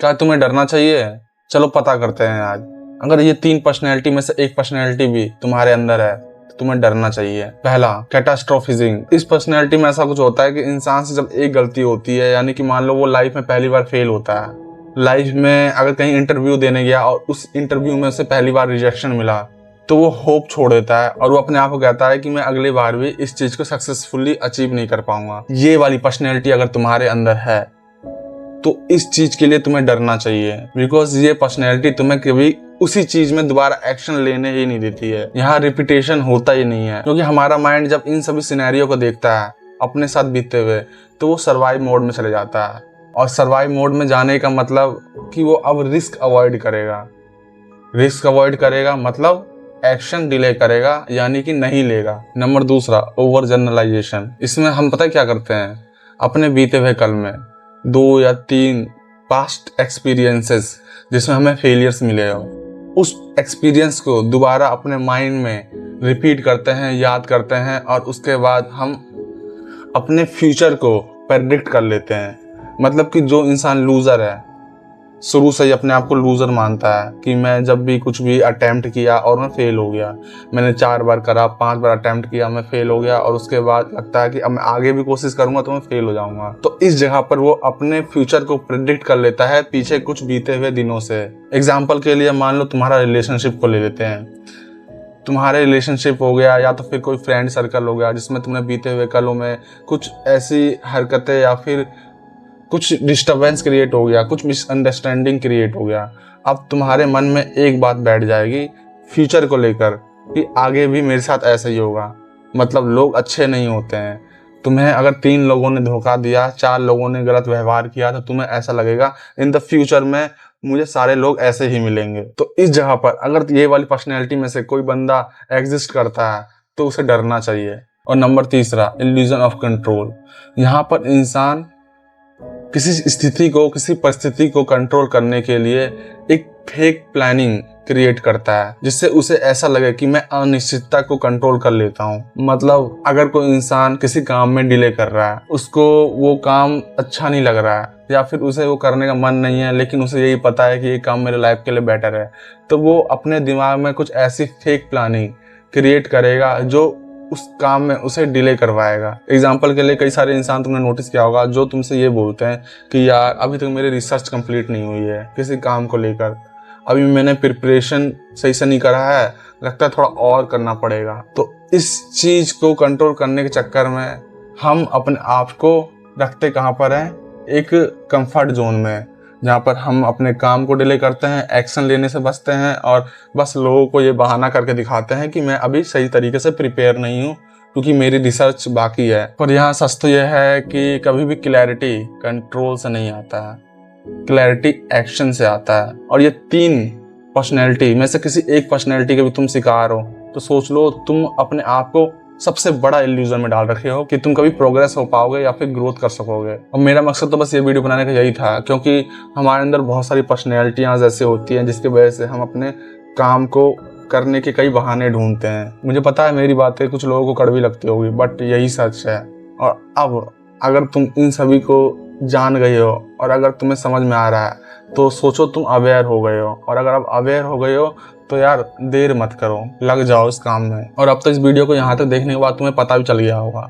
क्या तुम्हें डरना चाहिए? चलो पता करते हैं आज। अगर ये 3 पर्सनैलिटी में से एक पर्सनैलिटी भी तुम्हारे अंदर है तो तुम्हें डरना चाहिए। पहला, कैटास्ट्रोफिजिंग। इस पर्सनैलिटी में ऐसा कुछ होता है कि इंसान से जब एक गलती होती है, यानी कि मान लो वो लाइफ में पहली बार फेल होता है, लाइफ में अगर कहीं इंटरव्यू देने गया और उस इंटरव्यू में उसे पहली बार रिजेक्शन मिला, तो वो होप छोड़ देता है और वो अपने आप को कहता है कि मैं अगली बार भी इस चीज को सक्सेसफुली अचीव नहीं कर पाऊंगा। ये वाली पर्सनैलिटी अगर तुम्हारे अंदर है तो इस चीज के लिए तुम्हें डरना चाहिए, बिकॉज ये पर्सनैलिटी तुम्हें कभी उसी चीज में दोबारा एक्शन लेने ही नहीं देती है। यहाँ रिपीटेशन होता ही नहीं है, क्योंकि हमारा माइंड जब इन सभी सिनेरियो को देखता है अपने साथ बीतते हुए तो वो सर्वाइव मोड में चले जाता है। और सर्वाइव मोड में जाने का मतलब कि वो अब रिस्क अवॉइड करेगा। रिस्क अवॉइड करेगा मतलब एक्शन डिले करेगा, यानी कि नहीं लेगा। नंबर दूसरा, ओवर जनरलाइजेशन। इसमें हम पता क्या करते हैं, अपने बीते हुए कल में 2 या 3 पास्ट एक्सपीरियंसेस जिसमें हमें फेलियर्स मिले हो, उस एक्सपीरियंस को दोबारा अपने माइंड में रिपीट करते हैं, याद करते हैं, और उसके बाद हम अपने फ्यूचर को प्रेडिक्ट कर लेते हैं। मतलब कि जो इंसान लूजर है, शुरू से ही अपने आप को लूजर मानता है कि मैं जब भी कुछ भी अटेम्प्ट किया और मैं फेल हो गया, मैंने 4 बार करा, 5 बार अटेम्प्ट किया, मैं फेल हो गया, और उसके बाद लगता है कि अब मैं आगे भी कोशिश करूंगा तो मैं फेल हो जाऊंगा। तो इस जगह पर वो अपने फ्यूचर को प्रेडिक्ट कर लेता है पीछे कुछ बीते हुए दिनों से। एग्जाम्पल के लिए मान लो तुम्हारा रिलेशनशिप को ले लेते हैं। तुम्हारे रिलेशनशिप हो गया या तो फिर कोई फ्रेंड सर्कल हो गया जिसमें तुमने बीते हुए कलों में कुछ ऐसी हरकतें या फिर कुछ डिस्टर्बेंस क्रिएट हो गया, कुछ मिसअंडरस्टैंडिंग क्रिएट हो गया। अब तुम्हारे मन में एक बात बैठ जाएगी फ्यूचर को लेकर कि आगे भी मेरे साथ ऐसा ही होगा। मतलब लोग अच्छे नहीं होते हैं। तुम्हें अगर 3 लोगों ने धोखा दिया, 4 लोगों ने गलत व्यवहार किया, तो तुम्हें ऐसा लगेगा इन द फ्यूचर में मुझे सारे लोग ऐसे ही मिलेंगे। तो इस जगह पर अगर ये वाली पर्सनैलिटी में से कोई बंदा एग्जिस्ट करता है तो उसे डरना चाहिए। और नंबर तीसरा, इल्यूजन ऑफ कंट्रोल। यहाँ पर इंसान किसी स्थिति को, किसी परिस्थिति को कंट्रोल करने के लिए एक फेक प्लानिंग क्रिएट करता है, जिससे उसे ऐसा लगे कि मैं अनिश्चितता को कंट्रोल कर लेता हूँ। मतलब अगर कोई इंसान किसी काम में डिले कर रहा है, उसको वो काम अच्छा नहीं लग रहा है या फिर उसे वो करने का मन नहीं है, लेकिन उसे यही पता है कि ये काम मेरे लाइफ के लिए बेटर है, तो वो अपने दिमाग में कुछ ऐसी फेक प्लानिंग क्रिएट करेगा जो उस काम में उसे डिले करवाएगा। एग्जाम्पल के लिए कई सारे इंसान तुमने नोटिस किया होगा जो तुमसे ये बोलते हैं कि यार अभी तक मेरी रिसर्च कंप्लीट नहीं हुई है किसी काम को लेकर, अभी मैंने प्रिपरेशन सही से नहीं करा है, लगता है थोड़ा और करना पड़ेगा। तो इस चीज़ को कंट्रोल करने के चक्कर में हम अपने आप को रखते कहाँ पर हैं, एक कंफर्ट जोन में, जहाँ पर हम अपने काम को डिले करते हैं, एक्शन लेने से बचते हैं और बस लोगों को ये बहाना करके दिखाते हैं कि मैं अभी सही तरीके से प्रिपेयर नहीं हूँ क्योंकि मेरी रिसर्च बाकी है। पर यहाँ सच तो यह है कि कभी भी क्लैरिटी कंट्रोल से नहीं आता है, क्लैरिटी एक्शन से आता है। और ये 3 पर्सनैलिटी में से किसी एक पर्सनैलिटी के भी तुम शिकार हो तो सोच लो तुम अपने आप को सबसे बड़ा इल्यूजन में डाल रखे हो कि तुम कभी प्रोग्रेस हो पाओगे या फिर ग्रोथ कर सकोगे। और मेरा मकसद तो बस ये वीडियो बनाने का यही था, क्योंकि हमारे अंदर बहुत सारी पर्सनैलिटियाँ ऐसे होती हैं जिसकी वजह से हम अपने काम को करने के कई बहाने ढूंढते हैं। मुझे पता है मेरी बातें कुछ लोगों को कड़वी लगती होगी, बट यही सच है। और अब अगर तुम इन सभी को जान गए हो और अगर तुम्हें समझ में आ रहा है तो सोचो तुम अवेयर हो गए हो, और अगर अब अवेयर हो गए हो तो यार देर मत करो, लग जाओ इस काम में। और अब तक इस वीडियो को यहाँ तक देखने के बाद तुम्हें पता भी चल गया होगा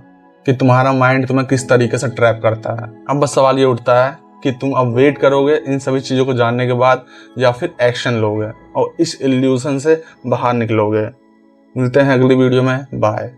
कि तुम्हारा माइंड तुम्हें किस तरीके से ट्रैप करता है। अब बस सवाल ये उठता है कि तुम अब वेट करोगे इन सभी चीज़ों को जानने के बाद या फिर एक्शन लोगे और इस इल्यूजन से बाहर निकलोगे। मिलते हैं अगली वीडियो में, बाय।